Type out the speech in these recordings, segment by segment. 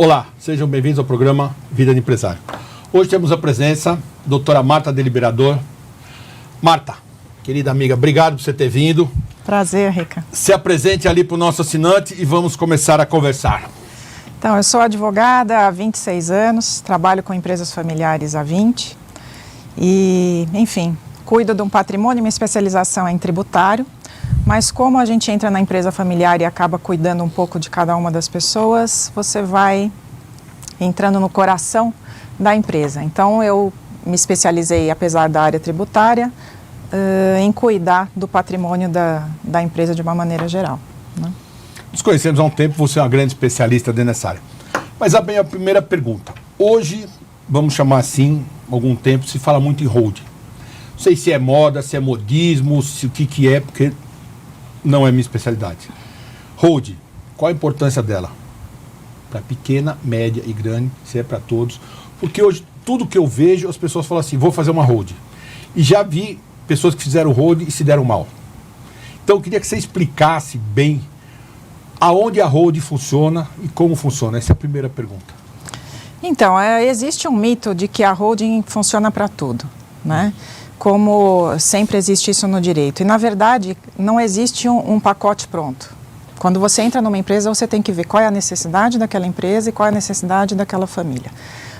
Olá, sejam bem-vindos ao programa Vida de Empresário. Hoje temos a presença da doutora Marta Deliberador. Marta, querida amiga, obrigado por você ter vindo. Prazer, Rica. Se apresente ali para o nosso assinante e vamos começar a conversar. Então, eu sou advogada há 26 anos, trabalho com empresas familiares há 20 e, enfim, cuido de um patrimônio, minha especialização é em tributário, mas como a gente entra na empresa familiar e acaba cuidando um pouco de cada uma das pessoas, você vai entrando no coração da empresa. Então, eu me especializei, apesar da área tributária, em cuidar do patrimônio da empresa de uma maneira geral, né? Nos conhecemos há um tempo, você é uma grande especialista dentro dessa área. Mas a primeira pergunta. Hoje, vamos chamar assim, há algum tempo, se fala muito em holding. Não sei se é moda, se é modismo, se o que é, porque não é minha especialidade. Holding, qual a importância dela? Para pequena, média e grande, se é para todos. Porque hoje, tudo que eu vejo, as pessoas falam assim, vou fazer uma holding. E já vi pessoas que fizeram holding e se deram mal. Então, eu queria que você explicasse bem aonde a holding funciona e como funciona. Essa é a primeira pergunta. Então, existe um mito de que a holding funciona para tudo, né? Como sempre existe isso no direito. E, na verdade, não existe um pacote pronto. Quando você entra numa empresa, você tem que ver qual é a necessidade daquela empresa e qual é a necessidade daquela família.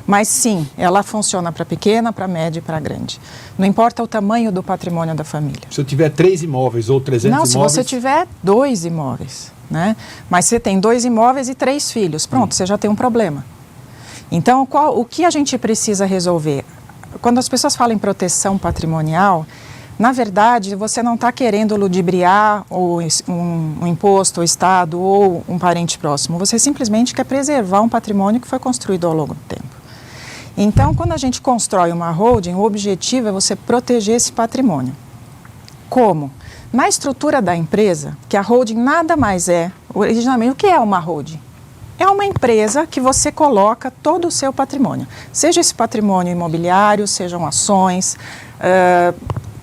Mas, sim, ela funciona para pequena, para média e para grande. Não importa o tamanho do patrimônio da família. Se eu tiver 3 imóveis ou 300 imóveis... Não, se você tiver 2 imóveis, né? Mas você tem 2 imóveis e 3 filhos, pronto, você já tem um problema. Então, o que a gente precisa resolver? Quando as pessoas falam em proteção patrimonial, na verdade, você não está querendo ludibriar um imposto, o Estado ou um parente próximo. Você simplesmente quer preservar um patrimônio que foi construído ao longo do tempo. Então, quando a gente constrói uma holding, o objetivo é você proteger esse patrimônio. Como? Na estrutura da empresa, que a holding nada mais é, originalmente, o que é uma holding? É uma empresa que você coloca todo o seu patrimônio. Seja esse patrimônio imobiliário, sejam ações,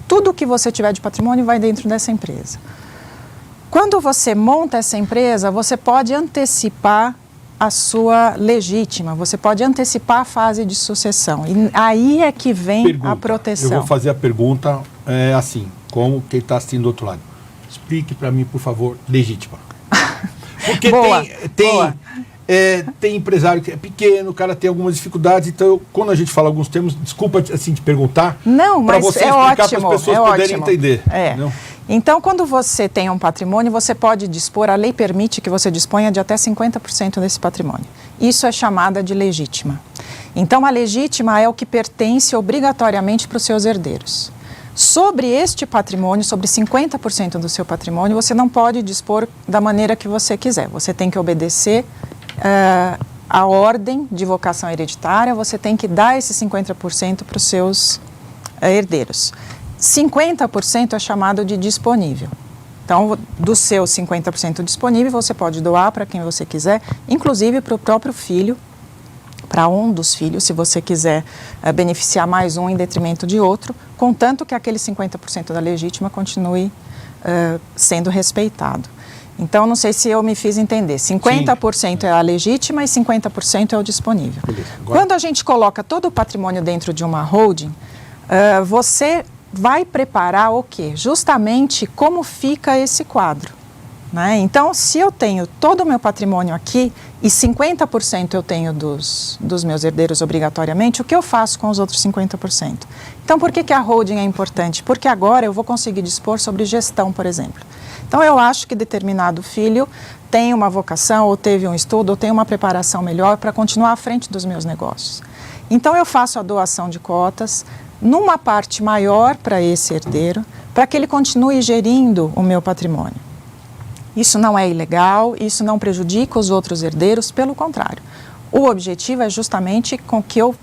tudo que você tiver de patrimônio vai dentro dessa empresa. Quando você monta essa empresa, você pode antecipar a sua legítima, você pode antecipar a fase de sucessão. E aí é que vem a proteção. Eu vou fazer a pergunta assim, como quem está assistindo do outro lado. Explique para mim, por favor, legítima. Porque boa, tem empresário que é pequeno, o cara tem algumas dificuldades, então quando a gente fala alguns termos, desculpa assim te perguntar, para você explicar para as pessoas poderem entender. Então, quando você tem um patrimônio, você pode dispor, a lei permite que você disponha de até 50% desse patrimônio. Isso é chamada de legítima. Então, a legítima é o que pertence obrigatoriamente para os seus herdeiros. Sobre este patrimônio, sobre 50% do seu patrimônio, você não pode dispor da maneira que você quiser. Você tem que obedecer a ordem de vocação hereditária, você tem que dar esse 50% para os seus herdeiros. 50% é chamado de disponível. Então, dos seus 50% disponível, você pode doar para quem você quiser, inclusive para o próprio filho, para um dos filhos, se você quiser beneficiar mais um em detrimento de outro, contanto que aquele 50% da legítima continue sendo respeitado. Então, não sei se eu me fiz entender. 50% é a legítima e 50% é o disponível. Quando a gente coloca todo o patrimônio dentro de uma holding, você vai preparar o quê? Justamente como fica esse quadro, né? Então, se eu tenho todo o meu patrimônio aqui e 50% eu tenho dos meus herdeiros obrigatoriamente, o que eu faço com os outros 50%? Então, por que a holding é importante? Porque agora eu vou conseguir dispor sobre gestão, por exemplo. Então, eu acho que determinado filho tem uma vocação, ou teve um estudo, ou tem uma preparação melhor para continuar à frente dos meus negócios. Então, eu faço a doação de cotas numa parte maior para esse herdeiro, para que ele continue gerindo o meu patrimônio. Isso não é ilegal, isso não prejudica os outros herdeiros, pelo contrário. O objetivo é justamente com que eu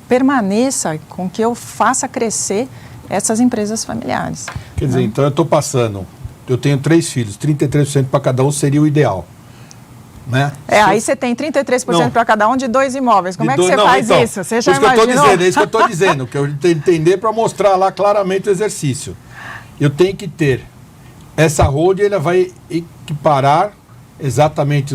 permaneça, com que eu faça crescer essas empresas familiares. Quer dizer, então eu tenho 3 filhos, 33% para cada um seria o ideal. Né? Aí você tem 33% para cada um de 2 imóveis. Como é que você faz isso? Você já imaginou? É isso que eu estou dizendo, que eu tenho que entender para mostrar lá claramente o exercício. Eu tenho que ter essa holding, ela vai equiparar exatamente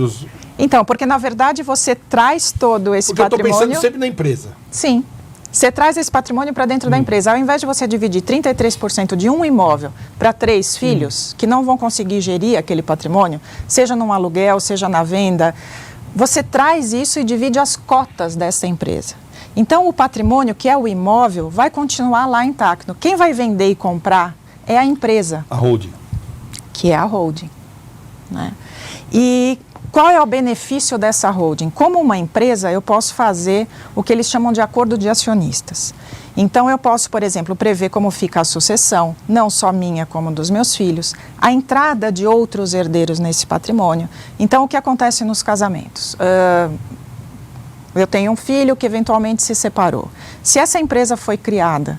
Então, porque na verdade você traz todo esse patrimônio... Porque eu estou pensando sempre na empresa. Sim. Você traz esse patrimônio para dentro da empresa. Ao invés de você dividir 33% de um imóvel para 3 filhos, que não vão conseguir gerir aquele patrimônio, seja num aluguel, seja na venda, você traz isso e divide as cotas dessa empresa. Então, o patrimônio, que é o imóvel, vai continuar lá intacto. Quem vai vender e comprar é a empresa. A holding. Que é a holding. Né? E qual é o benefício dessa holding? Como uma empresa, eu posso fazer o que eles chamam de acordo de acionistas. Então, eu posso, por exemplo, prever como fica a sucessão, não só minha, como dos meus filhos, a entrada de outros herdeiros nesse patrimônio. Então, o que acontece nos casamentos? Eu tenho um filho que eventualmente se separou. Se essa empresa foi criada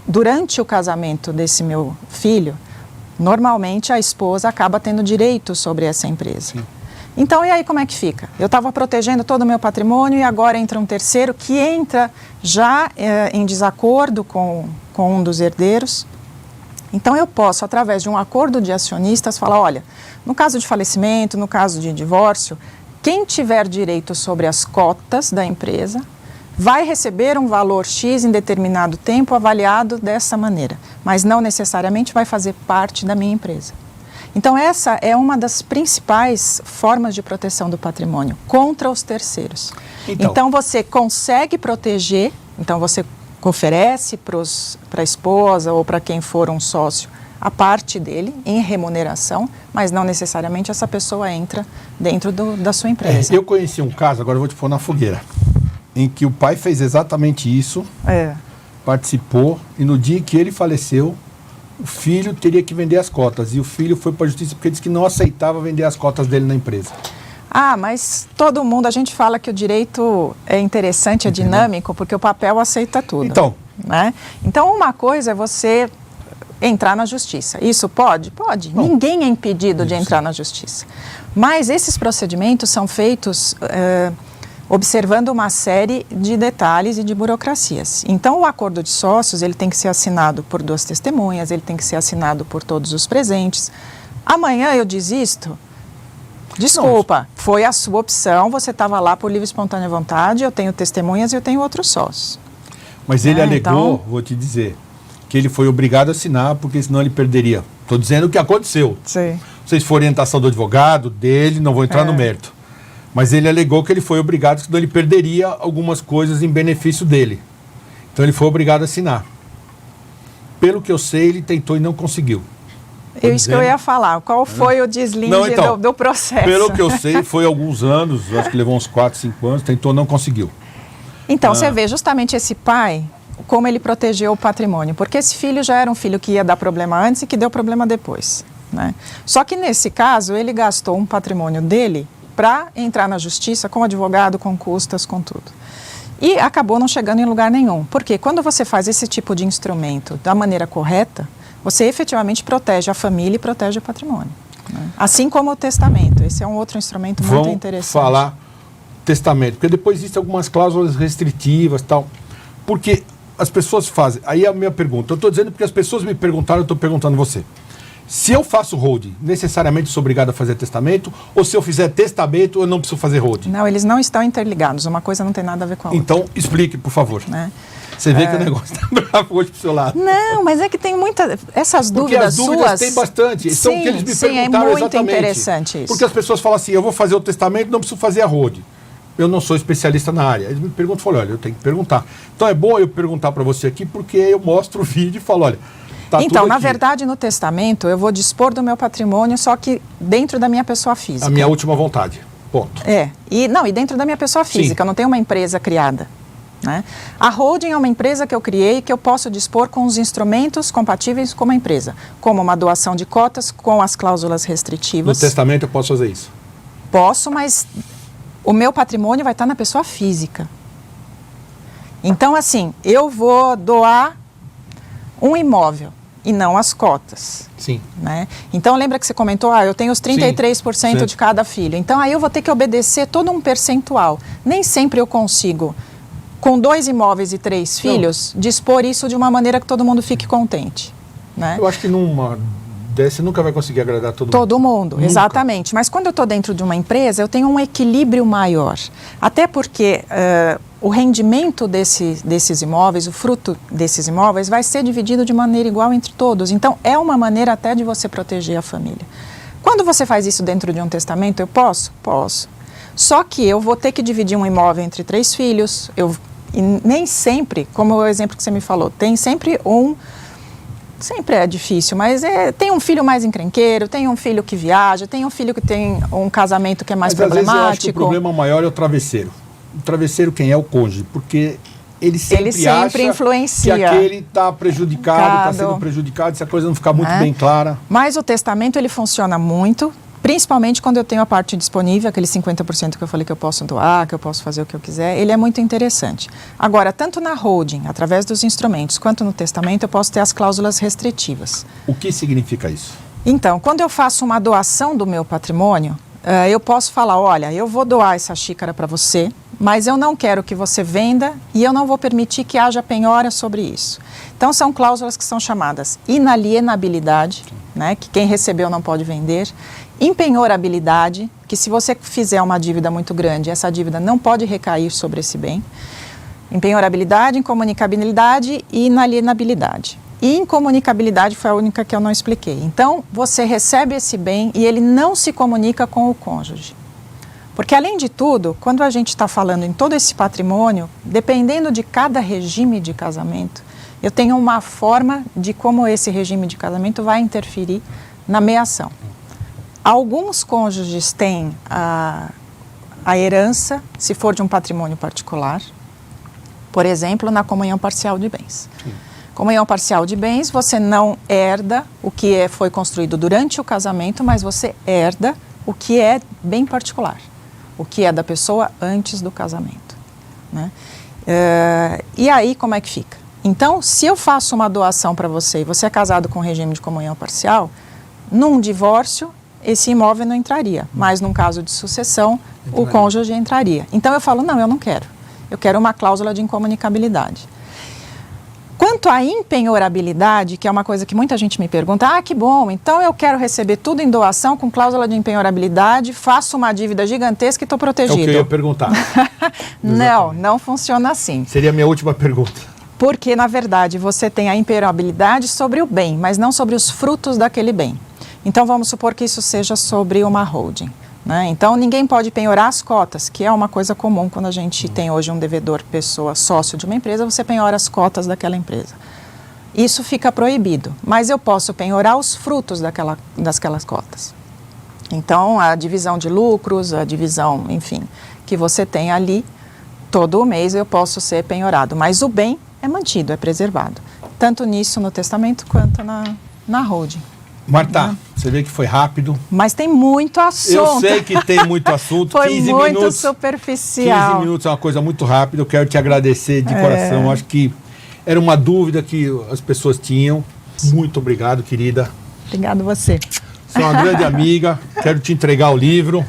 durante o casamento desse meu filho, normalmente a esposa acaba tendo direito sobre essa empresa. Sim. Então, e aí como é que fica? Eu estava protegendo todo o meu patrimônio e agora entra um terceiro que entra já em desacordo com um dos herdeiros. Então, eu posso, através de um acordo de acionistas, falar, olha, no caso de falecimento, no caso de divórcio, quem tiver direito sobre as cotas da empresa vai receber um valor X em determinado tempo avaliado dessa maneira, mas não necessariamente vai fazer parte da minha empresa. Então, essa é uma das principais formas de proteção do patrimônio, contra os terceiros. Então você consegue proteger, então você oferece para a esposa ou para quem for um sócio a parte dele em remuneração, mas não necessariamente essa pessoa entra dentro da sua empresa. Eu conheci um caso, agora eu vou te pôr na fogueira, em que o pai fez exatamente isso, participou, e no dia que ele faleceu, o filho teria que vender as cotas. E o filho foi para a justiça porque disse que não aceitava vender as cotas dele na empresa. Ah, mas todo mundo, a gente fala que o direito é interessante, é dinâmico, porque o papel aceita tudo. Então. Né? Então, uma coisa é você entrar na justiça. Isso pode? Pode. Não. Ninguém é impedido de entrar na justiça. Mas esses procedimentos são feitos... observando uma série de detalhes e de burocracias. Então, o acordo de sócios, ele tem que ser assinado por 2 testemunhas, ele tem que ser assinado por todos os presentes. Amanhã eu desisto? Desculpa, foi a sua opção, você estava lá por livre e espontânea vontade, eu tenho testemunhas e eu tenho outros sócios. Mas ele alegou, vou te dizer, que ele foi obrigado a assinar, porque senão ele perderia. Estou dizendo o que aconteceu. Sim. Não sei se for orientação do advogado, dele, não vou entrar no mérito. Mas ele alegou que ele foi obrigado, senão ele perderia algumas coisas em benefício dele. Então ele foi obrigado a assinar. Pelo que eu sei, ele tentou e não conseguiu. Isso que eu ia falar. Qual foi o deslinde do processo? Pelo que eu sei, foi alguns anos, acho que levou uns 4, 5 anos, tentou, não conseguiu. Então, você vê justamente esse pai, como ele protegeu o patrimônio. Porque esse filho já era um filho que ia dar problema antes e que deu problema depois. Né? Só que nesse caso, ele gastou um patrimônio dele para entrar na justiça com advogado, com custas, com tudo. E acabou não chegando em lugar nenhum. Porque quando você faz esse tipo de instrumento da maneira correta, você efetivamente protege a família e protege o patrimônio. Né? Assim como o testamento. Esse é um outro instrumento muito interessante. Vamos falar testamento, porque depois existem algumas cláusulas restritivas e tal. Porque as pessoas fazem... Aí é a minha pergunta. Eu estou dizendo porque as pessoas me perguntaram, eu estou perguntando você. Se eu faço holding, necessariamente sou obrigado a fazer testamento? Ou se eu fizer testamento, eu não preciso fazer holding? Não, eles não estão interligados. Uma coisa não tem nada a ver com a outra. Então, explique, por favor. Né? Você vê que o negócio está bravo hoje pro seu lado. Não, mas é que tem muita... Essas dúvidas suas... Porque as dúvidas tem bastante. Sim, são que eles me perguntaram é muito exatamente. Interessante isso. Porque as pessoas falam assim, eu vou fazer o testamento, não preciso fazer a holding. Eu não sou especialista na área. Eles me perguntam, falam, olha, eu tenho que perguntar. Então é bom eu perguntar para você aqui, porque eu mostro o vídeo e falo, olha... Tá, então, na verdade, no testamento, eu vou dispor do meu patrimônio, só que dentro da minha pessoa física. A minha última vontade, ponto. E dentro da minha pessoa física, eu não tenho uma empresa criada. Né? A holding é uma empresa que eu criei que eu posso dispor com os instrumentos compatíveis com uma empresa, como uma doação de cotas com as cláusulas restritivas. No testamento eu posso fazer isso? Posso, mas o meu patrimônio vai estar na pessoa física. Então, assim, eu vou doar um imóvel e não as cotas. Sim. Né? Então, lembra que você comentou, eu tenho os 33% de cada filho. Então, aí eu vou ter que obedecer todo um percentual. Nem sempre eu consigo, com 2 imóveis e 3 filhos, dispor isso de uma maneira que todo mundo fique contente. Né? Eu acho que numa der, você nunca vai conseguir agradar todo mundo. Todo mundo, Nunca. Exatamente. Mas quando eu estou dentro de uma empresa, eu tenho um equilíbrio maior. Até porque o rendimento desses imóveis, o fruto desses imóveis, vai ser dividido de maneira igual entre todos. Então, é uma maneira até de você proteger a família. Quando você faz isso dentro de um testamento, eu posso? Posso. Só que eu vou ter que dividir um imóvel entre 3 filhos. E nem sempre, como o exemplo que você me falou, tem sempre sempre é difícil, mas tem um filho mais encrenqueiro, tem um filho que viaja, tem um filho que tem um casamento que é mais problemático. Às vezes eu acho que o problema maior é o travesseiro. O travesseiro quem é? O cônjuge, porque ele sempre acha influencia. que aquele está prejudicado, está sendo prejudicado, se a coisa não ficar muito bem clara. Mas o testamento ele funciona muito, principalmente quando eu tenho a parte disponível, aquele 50% que eu falei que eu posso doar, que eu posso fazer o que eu quiser, ele é muito interessante. Agora, tanto na holding, através dos instrumentos, quanto no testamento, eu posso ter as cláusulas restritivas. O que significa isso? Então, quando eu faço uma doação do meu patrimônio, eu posso falar, olha, eu vou doar essa xícara para você, mas eu não quero que você venda e eu não vou permitir que haja penhora sobre isso. Então, são cláusulas que são chamadas inalienabilidade, né, que quem recebeu não pode vender, impenhorabilidade, que se você fizer uma dívida muito grande, essa dívida não pode recair sobre esse bem, impenhorabilidade, incomunicabilidade e inalienabilidade. E incomunicabilidade foi a única que eu não expliquei. Então, você recebe esse bem e ele não se comunica com o cônjuge. Porque, além de tudo, quando a gente está falando em todo esse patrimônio, dependendo de cada regime de casamento, eu tenho uma forma de como esse regime de casamento vai interferir na meação. Alguns cônjuges têm a herança, se for de um patrimônio particular, por exemplo, na comunhão parcial de bens. Sim. Comunhão parcial de bens, você não herda o que foi construído durante o casamento, mas você herda o que é bem particular, o que é da pessoa antes do casamento, né? E aí, como é que fica? Então, se eu faço uma doação para você e você é casado com regime de comunhão parcial, num divórcio, esse imóvel não entraria, mas num caso de sucessão, o cônjuge entraria. Então eu falo, não, eu não quero. Eu quero uma cláusula de incomunicabilidade. Quanto à impenhorabilidade, que é uma coisa que muita gente me pergunta, que bom, então eu quero receber tudo em doação com cláusula de impenhorabilidade, faço uma dívida gigantesca e estou protegido. É o que eu ia perguntar. Não funciona assim. Seria a minha última pergunta. Porque, na verdade, você tem a impenhorabilidade sobre o bem, mas não sobre os frutos daquele bem. Então, vamos supor que isso seja sobre uma holding, né? Então, ninguém pode penhorar as cotas, que é uma coisa comum quando a gente tem hoje um devedor, pessoa, sócio de uma empresa, você penhora as cotas daquela empresa. Isso fica proibido, mas eu posso penhorar os frutos daquelas cotas. Então, a divisão de lucros, a divisão, enfim, que você tem ali, todo mês eu posso ser penhorado, mas o bem é mantido, é preservado, tanto nisso no testamento quanto na holding. Marta, você vê que foi rápido. Mas tem muito assunto. Eu sei que tem muito assunto. Foi 15 muito minutos, superficial. 15 minutos é uma coisa muito rápida. Eu quero te agradecer de coração. Acho que era uma dúvida que as pessoas tinham. Muito obrigado, querida. Obrigado você. Você é uma grande amiga. Quero te entregar o livro.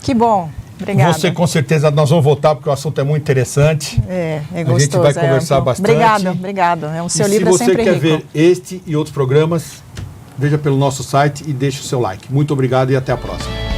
Que bom. Obrigada. Você, com certeza, nós vamos voltar porque o assoto é muito interessante. É gostoso. A gente vai conversar bastante. Obrigado. O seu e livro é sempre rico. Se você quer ver este e outros programas, veja pelo nosso site e deixe o seu like. Muito obrigado e até a próxima.